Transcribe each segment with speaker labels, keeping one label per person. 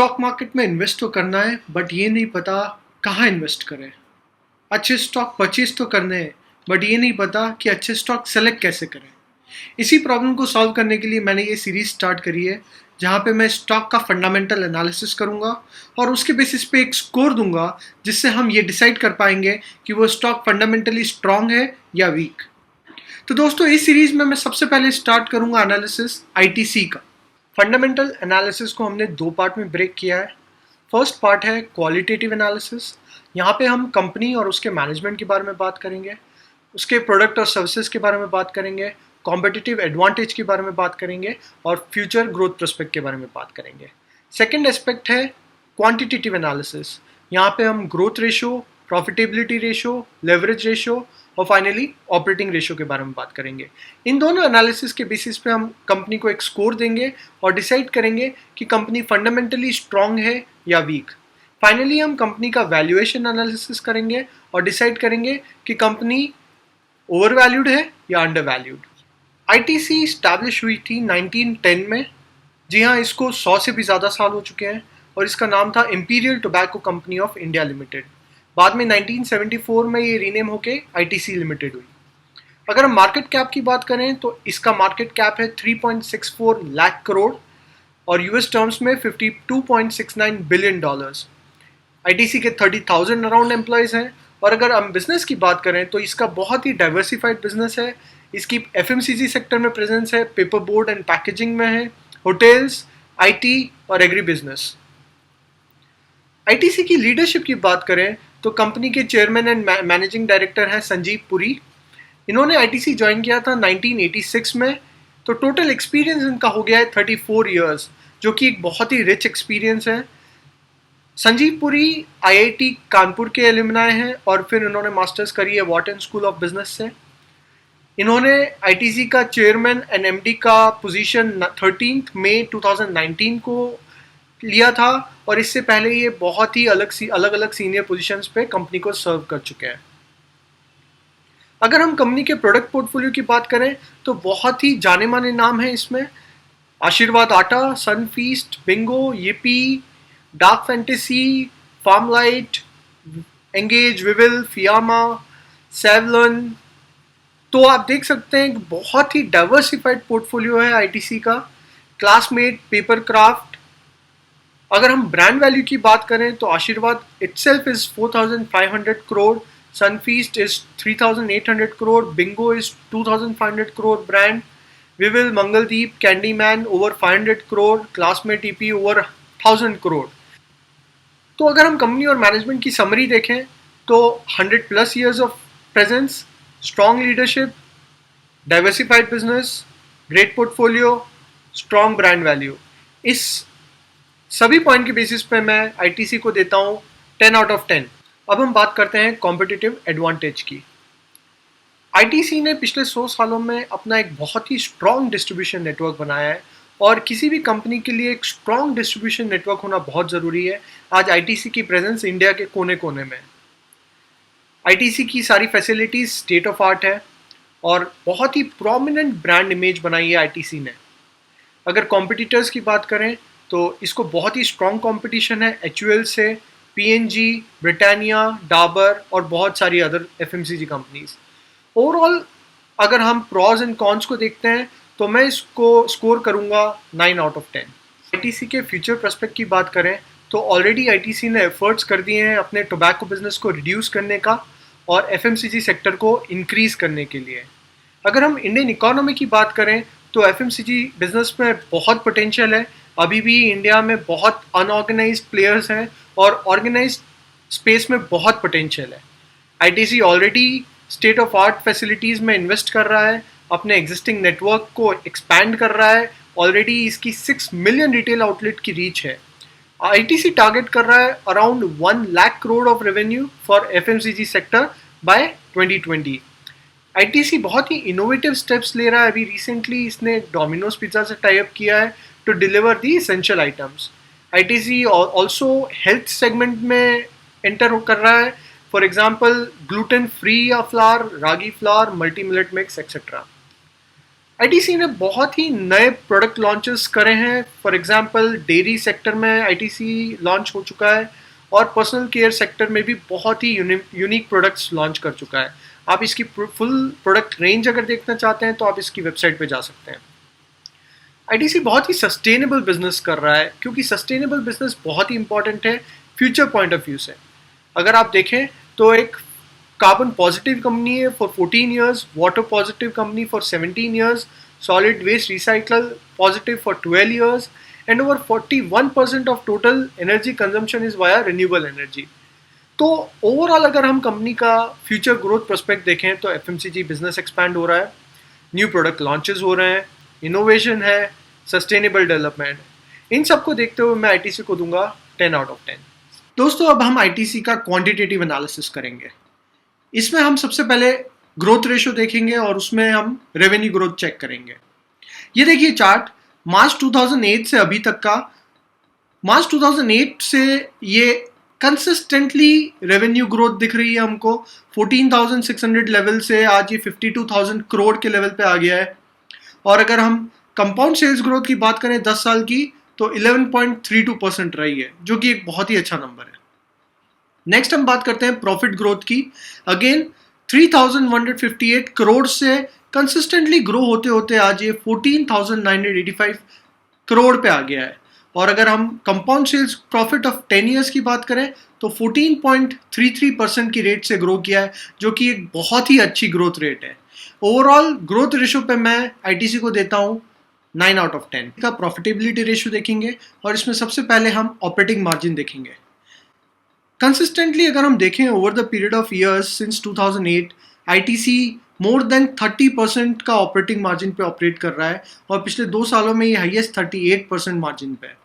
Speaker 1: Stock market में invest तो करना है बट ये नहीं पता कहाँ इन्वेस्ट करें। अच्छे स्टॉक परचेज तो करने हैं बट ये नहीं पता कि अच्छे स्टॉक सेलेक्ट कैसे करें। इसी प्रॉब्लम को सॉल्व करने के लिए मैंने ये सीरीज स्टार्ट करी है जहाँ पे मैं स्टॉक का फंडामेंटल एनालिसिस करूँगा और उसके बेसिस पे एक स्कोर दूंगा जिससे हम ये डिसाइड कर पाएंगे कि वो स्टॉक फंडामेंटली स्ट्रांग है या वीक। तो दोस्तों इस सीरीज में मैं सबसे पहले स्टार्ट करूँगा एनालिसिस आईटीसी का। फंडामेंटल एनालिसिस को हमने दो पार्ट में ब्रेक किया है। फर्स्ट पार्ट है क्वालिटेटिव एनालिसिस। यहाँ पे हम कंपनी और उसके मैनेजमेंट के बारे में बात करेंगे, उसके प्रोडक्ट और सर्विसेज के बारे में बात करेंगे, कॉम्पिटिटिव एडवांटेज के बारे में बात करेंगे और फ्यूचर ग्रोथ प्रोस्पेक्ट के बारे में बात करेंगे। सेकेंड एस्पेक्ट है क्वांटिटेटिव एनालिसिस। यहाँ पे हम growth ratio, profitability ratio, leverage ratio और फाइनली ऑपरेटिंग रेशो के बारे में बात करेंगे। इन दोनों एनालिसिस के बेसिस पे हम कंपनी को एक स्कोर देंगे और डिसाइड करेंगे कि कंपनी फंडामेंटली स्ट्रांग है या वीक। फाइनली हम कंपनी का वैल्यूएशन एनालिसिस करेंगे और डिसाइड करेंगे कि कंपनी ओवर वैल्यूड है या अंडर वैल्यूड। आईटीसी स्टैब्लिश हुई थी 1910 में। जी हाँ, इसको 100 से भी ज़्यादा साल हो चुके हैं और इसका नाम था imperial tobacco company of India limited. बाद में 1974 में ये रीनेम होके आईटीसी लिमिटेड हुई। अगर हम मार्केट कैप की बात करें तो इसका मार्केट कैप है 3.64 लाख करोड़ और यूएस टर्म्स में 52.69 बिलियन डॉलर्स। आईटीसी के 30,000 अराउंड एम्प्लॉयज़ हैं और अगर हम बिजनेस की बात करें तो इसका बहुत ही डाइवर्सिफाइड बिजनेस है। इसकी एफएमसीजी सेक्टर में प्रेजेंस है, पेपर बोर्ड एंड पैकेजिंग में है, होटल्स, आईटी और एग्री बिजनेस। आईटीसी की लीडरशिप की बात करें तो कंपनी के चेयरमैन एंड मैनेजिंग डायरेक्टर हैं संजीव पुरी। इन्होंने आईटीसी ज्वाइन किया था 1986 में। तो टोटल एक्सपीरियंस इनका हो गया है 34 इयर्स, जो कि एक बहुत ही रिच एक्सपीरियंस है। संजीव पुरी आईआईटी कानपुर के एलुमनाई हैं और फिर इन्होंने मास्टर्स करी है वॉर्टन स्कूल ऑफ बिजनेस से। इन्होंने आईटीसी का चेयरमैन एंड एमडी का पोजीशन 13 मई 2019 को लिया था और इससे पहले ये बहुत ही अलग अलग सीनियर पोजीशंस पे कंपनी को सर्व कर चुके हैं। अगर हम कंपनी के प्रोडक्ट पोर्टफोलियो की बात करें तो बहुत ही जाने माने नाम हैं इसमें। Aashirvaad atta, Sunfeast, Bingo, Yippee, Dark Fantasy, Farmlite, Engage, Vivel, Fiama, Savlon. तो आप देख सकते हैं कि बहुत ही डाइवर्सिफाइड पोर्टफोलियो है आईटीसी का। Classmate, Paperkraft. अगर हम ब्रांड वैल्यू की बात करें तो Aashirvaad itself is 4,500 crore, Sunfeast is 3,800 crore, Bingo is 2,500 crore brand, Vivel, Mangaldeep, Candyman over 500 crore, Classmate ईपी ओवर 1,000 करोड़। तो अगर हम कंपनी और मैनेजमेंट की समरी देखें तो 100 plus years of presence, strong leadership, diversified business, great portfolio, strong brand value. इस सभी पॉइंट के बेसिस पे मैं आईटीसी को देता हूँ 10 आउट ऑफ 10। अब हम बात करते हैं कॉम्पिटिटिव एडवांटेज की। आईटीसी ने पिछले 100 सालों में अपना एक बहुत ही स्ट्रॉन्ग डिस्ट्रीब्यूशन नेटवर्क बनाया है और किसी भी कंपनी के लिए एक स्ट्रॉन्ग डिस्ट्रीब्यूशन नेटवर्क होना बहुत ज़रूरी है। आज आईटीसी की प्रेजेंस इंडिया के कोने कोने में। आईटीसी की सारी फैसिलिटीज़ स्टेट ऑफ आर्ट है और बहुत ही प्रोमिनेंट ब्रांड इमेज बनाई है आईटीसी ने। अगर कॉम्पिटिटर्स की बात करें तो इसको बहुत ही स्ट्रॉन्ग कंपटीशन है एचयूएल से, पीएनजी, ब्रिटानिया, डाबर और बहुत सारी अदर एफएमसीजी कंपनीज। ओवरऑल अगर हम प्रॉज एंड कॉन्स को देखते हैं तो मैं इसको स्कोर करूंगा 9 आउट ऑफ 10। आईटीसी के फ्यूचर प्रोस्पेक्ट की बात करें तो ऑलरेडी आईटीसी ने एफर्ट्स कर दिए हैं अपने टोबैको बिजनेस को रिड्यूस करने का और एफएमसीजी सेक्टर को इंक्रीज करने के लिए। अगर हम इंडियन इकोनॉमी की बात करें तो एफएमसीजी बिजनेस में बहुत पोटेंशियल है। अभी भी इंडिया में बहुत अनऑर्गेनाइज्ड प्लेयर्स हैं और ऑर्गेनाइज्ड स्पेस में बहुत पोटेंशियल है। ITC already state of art facilities में इन्वेस्ट कर रहा है, अपने एग्जिस्टिंग नेटवर्क को एक्सपैंड कर रहा है। ऑलरेडी इसकी 6 मिलियन रिटेल आउटलेट की रीच है। आईटीसी टारगेट कर रहा है around 1 lakh crore of revenue for FMCG sector bye 2020। ITC बहुत ही इनोवेटिव स्टेप्स ले रहा है। अभी रिसेंटली इसने डोमिनोज पिज्जा से टाई अप किया है to deliver the essential items. ITC also health segment में एंटर कर रहा है। फॉर एग्जाम्पल ग्लूटेन फ्री या flour, ragi flour, multi millet mix etcetera. ITC ने बहुत ही नए प्रोडक्ट लॉन्चेस करे हैं। फॉर एग्जांपल डेयरी सेक्टर में आईटीसी लॉन्च हो चुका है और पर्सनल केयर सेक्टर में भी बहुत ही यूनिक प्रोडक्ट्स लॉन्च कर चुका है। आप इसकी फुल प्रोडक्ट रेंज अगर देखना चाहते हैं तो आप इसकी वेबसाइट पे जा सकते हैं। आईटीसी बहुत ही सस्टेनेबल बिजनेस कर रहा है, क्योंकि सस्टेनेबल बिजनेस बहुत ही इंपॉर्टेंट है फ्यूचर पॉइंट ऑफ व्यू से। अगर आप देखें तो एक कार्बन पॉजिटिव कंपनी है for 14 years, water positive company for 17 years, solid waste recycle positive for 12 years, and over 41% of total energy consumption is via renewable energy. तो overall अगर हम कंपनी का फ्यूचर ग्रोथ प्रोस्पेक्ट देखें तो FMCG business expand हो रहा है, new product launches हो रहे हैं, इनोवेशन है, सस्टेनेबल डेवलपमेंट। इन सबको देखते हुए मैं आईटीसी को दूंगा 10 आउट ऑफ 10। दोस्तों, अब हम आईटीसी का क्वांटिटेटिव एनालिसिस करेंगे। इसमें हम सबसे पहले ग्रोथ रेशो देखेंगे और उसमें हम रेवेन्यू ग्रोथ चेक करेंगे। ये देखिए चार्ट, मार्च 2008 से अभी तक का। मार्च 2008 से ये कंसिस्टेंटली रेवेन्यू ग्रोथ दिख रही है हमको। 14,600 लेवल से आज ये 52,000 करोड़ के लेवल पे आ गया है। और अगर हम कंपाउंड सेल्स ग्रोथ की बात करें 10 साल की तो 11.32% रही है, जो कि एक बहुत ही अच्छा नंबर है। नेक्स्ट हम बात करते हैं प्रॉफिट ग्रोथ की। अगेन 3,158 करोड़ से कंसिस्टेंटली ग्रो होते होते आज ये 14,985 करोड़ पे आ गया है। और अगर हम compound sales profit of 10 years की बात करें तो 14.33% की रेट से ग्रो किया है, जो कि एक बहुत ही अच्छी ग्रोथ रेट है। ओवरऑल ग्रोथ रेशो पे मैं आईटीसी को देता हूँ 9 आउट ऑफ 10 का। प्रॉफिटेबिलिटी रेशो देखेंगे और इसमें सबसे पहले हम ऑपरेटिंग मार्जिन देखेंगे। कंसिस्टेंटली अगर हम देखें over the period of years since 2008, ITC more than 30% का ऑपरेटिंग मार्जिन पे ऑपरेट कर रहा है और पिछले 2 सालों में ये हाईएस्ट 38% मार्जिन पे है।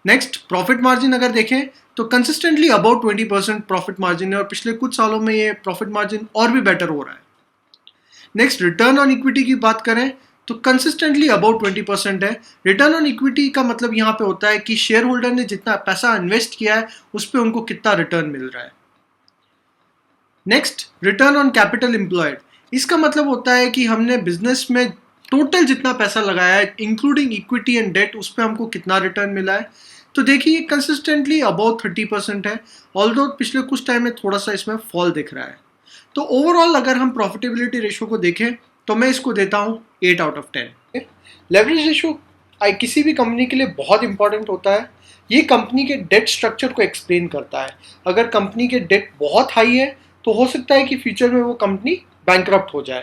Speaker 1: नेक्स्ट प्रॉफिट मार्जिन अगर देखें तो कंसिस्टेंटली अबाउट 20% प्रॉफिट मार्जिन है और पिछले कुछ सालों में ये प्रॉफिट मार्जिन और भी बेटर हो रहा है। नेक्स्ट रिटर्न ऑन इक्विटी की बात करें तो कंसिस्टेंटली अबाउट 20% है। रिटर्न ऑन इक्विटी का मतलब यहाँ पे होता है कि शेयर होल्डर ने जितना पैसा इन्वेस्ट किया है उस पर उनको कितना रिटर्न मिल रहा है। Next return on capital employed, इसका मतलब होता है कि हमने बिजनेस में टोटल जितना पैसा लगाया है इंक्लूडिंग इक्विटी एंड डेट, उस पर हमको कितना रिटर्न मिला है। तो देखिए कंसिस्टेंटली अबाउट 30% है, ऑल्दो पिछले कुछ टाइम में थोड़ा सा इसमें फॉल दिख रहा है। तो ओवरऑल अगर हम प्रॉफिटेबिलिटी रेशो को देखें तो मैं इसको देता हूँ 8 आउट ऑफ 10। लेवरेज रेशो किसी भी कंपनी के लिए बहुत इंपॉर्टेंट होता है। ये कंपनी के डेट स्ट्रक्चर को एक्सप्लेन करता है। अगर कंपनी के डेट बहुत हाई है तो हो सकता है कि फ्यूचर में वो कंपनी बैंकरप्ट हो जाए।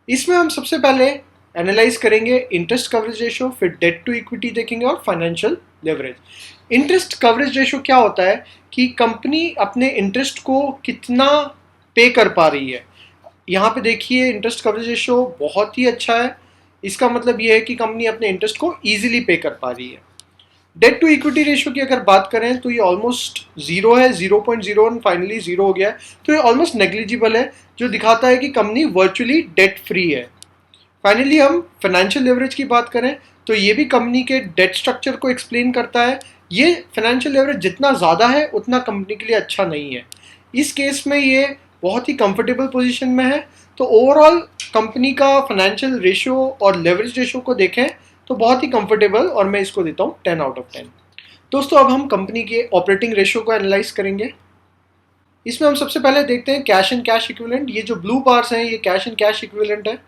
Speaker 1: इसमें हम सबसे पहले एनालाइज करेंगे इंटरेस्ट कवरेज रेशो, फिर डेट टू इक्विटी देखेंगे और financial leverage. Interest coverage ratio क्या होता है कि कंपनी अपने इंटरेस्ट को कितना पे कर पा रही है। यहाँ पे देखिए इंटरेस्ट कवरेज रेशो बहुत ही अच्छा है। इसका मतलब ये है कि कंपनी अपने इंटरेस्ट को ईजिली पे कर पा रही है। डेट टू इक्विटी रेशो की अगर बात करें तो ये ऑलमोस्ट जीरो है, 0.01 फाइनली जीरो हो गया है। तो ये ऑलमोस्ट नेग्लिजिबल है, जो दिखाता है कि कंपनी वर्चुअली डेट फ्री है। फाइनली हम फाइनेंशियल लेवरेज की बात करें तो ये भी कंपनी के डेट स्ट्रक्चर को एक्सप्लेन करता है। ये फाइनेंशियल लेवरेज जितना ज़्यादा है उतना कंपनी के लिए अच्छा नहीं है। इस केस में ये बहुत ही कंफर्टेबल पोजीशन में है। तो ओवरऑल कंपनी का फाइनेंशियल रेशो और लेवरेज रेशो को देखें तो बहुत ही कंफर्टेबल, और मैं इसको देता हूँ 10 आउट ऑफ 10। दोस्तों, अब हम कंपनी के ऑपरेटिंग रेशो को एनालाइज करेंगे। इसमें हम सबसे पहले देखते हैं कैश एंड कैश इक्विवेलेंट। ये जो ब्लू बार्स हैं ये कैश एंड कैश इक्विवेलेंट है।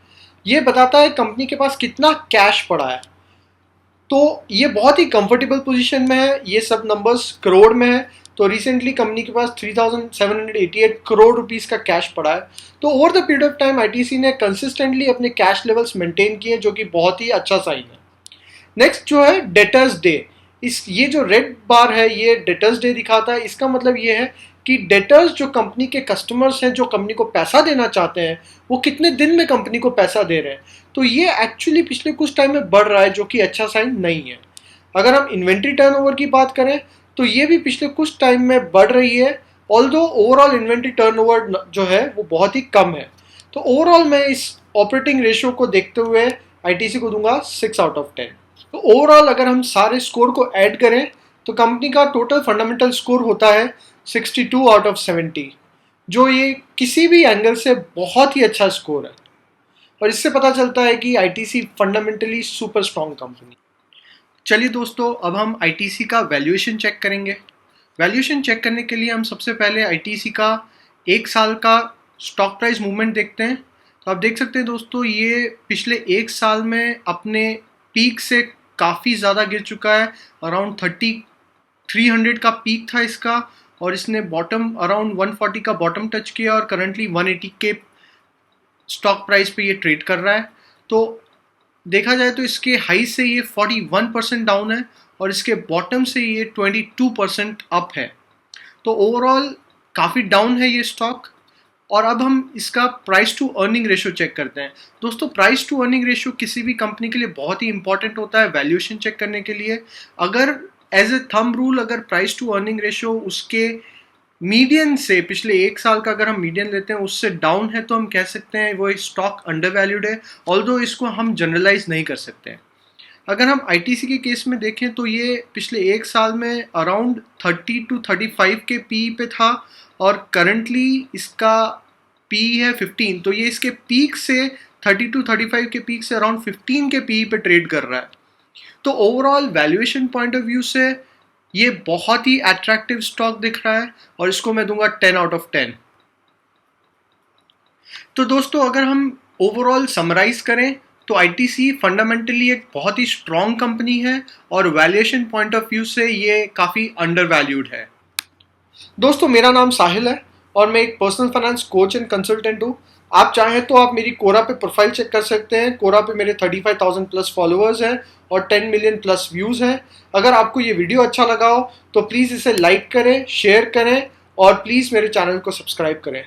Speaker 1: ये बताता है कंपनी के पास कितना कैश पड़ा है। तो ये बहुत ही कंफर्टेबल पोजीशन में है। ये सब नंबर्स करोड़ में है। तो रिसेंटली कंपनी के पास 3,788 करोड़ रुपीस का कैश पड़ा है। तो over the period of time ITC ने कंसिस्टेंटली अपने कैश लेवल्स मेंटेन किए, जो कि बहुत ही अच्छा साइन है। नेक्स्ट जो है डेटर्स डे, ये जो रेड बार है ये डेटर्स डे दिखाता है। इसका मतलब ये है कि डेटर्स जो कंपनी के कस्टमर्स हैं, जो कंपनी को पैसा देना चाहते हैं, वो कितने दिन में कंपनी को पैसा दे रहे हैं। तो ये एक्चुअली पिछले कुछ टाइम में बढ़ रहा है, जो कि अच्छा साइन नहीं है। अगर हम इन्वेंट्री टर्नओवर की बात करें तो ये भी पिछले कुछ टाइम में बढ़ रही है, ऑल्दो ओवरऑल इन्वेंट्री टर्नओवर जो है वो बहुत ही कम है। तो ओवरऑल मैं इस ऑपरेटिंग रेशियो को देखते हुए आईटीसी को दूंगा 6 आउट ऑफ 10। तो ओवरऑल अगर हम सारे स्कोर को ऐड करें तो कंपनी का टोटल फंडामेंटल स्कोर होता है 62 आउट ऑफ 70, जो ये किसी भी एंगल से बहुत ही अच्छा स्कोर है। और इससे पता चलता है कि ITC fundamentally super strong company. चलिए दोस्तों, अब हम आईटीसी का वैल्यूएशन चेक करेंगे। वैल्यूएशन चेक करने के लिए हम सबसे पहले आईटीसी का 1 साल का स्टॉक प्राइस मूवमेंट देखते हैं। तो आप देख सकते हैं दोस्तों, ये पिछले 1 साल में अपने पीक से काफ़ी ज़्यादा गिर चुका है। अराउंड 300 का पीक था इसका, और इसने बॉटम अराउंड 140 का बॉटम टच किया और करंटली 180 के स्टॉक प्राइस पे ये ट्रेड कर रहा है। तो देखा जाए तो इसके हाई से ये 41% डाउन है और इसके बॉटम से ये 22% अप है। तो ओवरऑल काफ़ी डाउन है ये स्टॉक। और अब हम इसका price to earning ratio check करते हैं। दोस्तों, प्राइस टू अर्निंग रेशियो किसी भी कंपनी के लिए बहुत ही इंपॉर्टेंट होता है वैल्यूएशन चेक करने के लिए। अगर एज ए थंब रूल, अगर प्राइस टू अर्निंग रेशियो उसके मीडियन से, पिछले 1 साल का अगर हम मीडियन लेते हैं, उससे डाउन है, तो हम कह सकते हैं वो स्टॉक अंडर वैल्यूड है। ऑल्दो इसको हम जनरलाइज नहीं कर सकते हैं। अगर हम आईटीसी के केस में देखें तो ये पिछले 1 साल में अराउंड 30 to 35 के पी पे था और करंटली इसका पी है 15। तो ये इसके पीक से 30 to 35 के पीक से अराउंड 15 के पी पे ट्रेड कर रहा है। तो overall valuation point of view से ये बहुत ही अट्रैक्टिव स्टॉक दिख रहा है और इसको मैं दूंगा 10 out of 10। तो दोस्तों, अगर हम ओवरऑल समराइज करें तो आईटीसी फंडामेंटली एक बहुत ही स्ट्रॉन्ग कंपनी है और वैल्यूएशन पॉइंट ऑफ व्यू से ये काफ़ी अंडर वैल्यूड है। दोस्तों, मेरा नाम साहिल है और मैं एक personal finance coach and consultant हूँ। आप चाहें तो आप मेरी कोरा पे प्रोफाइल चेक कर सकते हैं। कोरा पे मेरे 35,000 प्लस फॉलोअर्स हैं और 10 मिलियन प्लस व्यूज़ हैं। अगर आपको ये वीडियो अच्छा लगा हो तो प्लीज़ इसे लाइक करें, शेयर करें और प्लीज़ मेरे चैनल को सब्सक्राइब करें।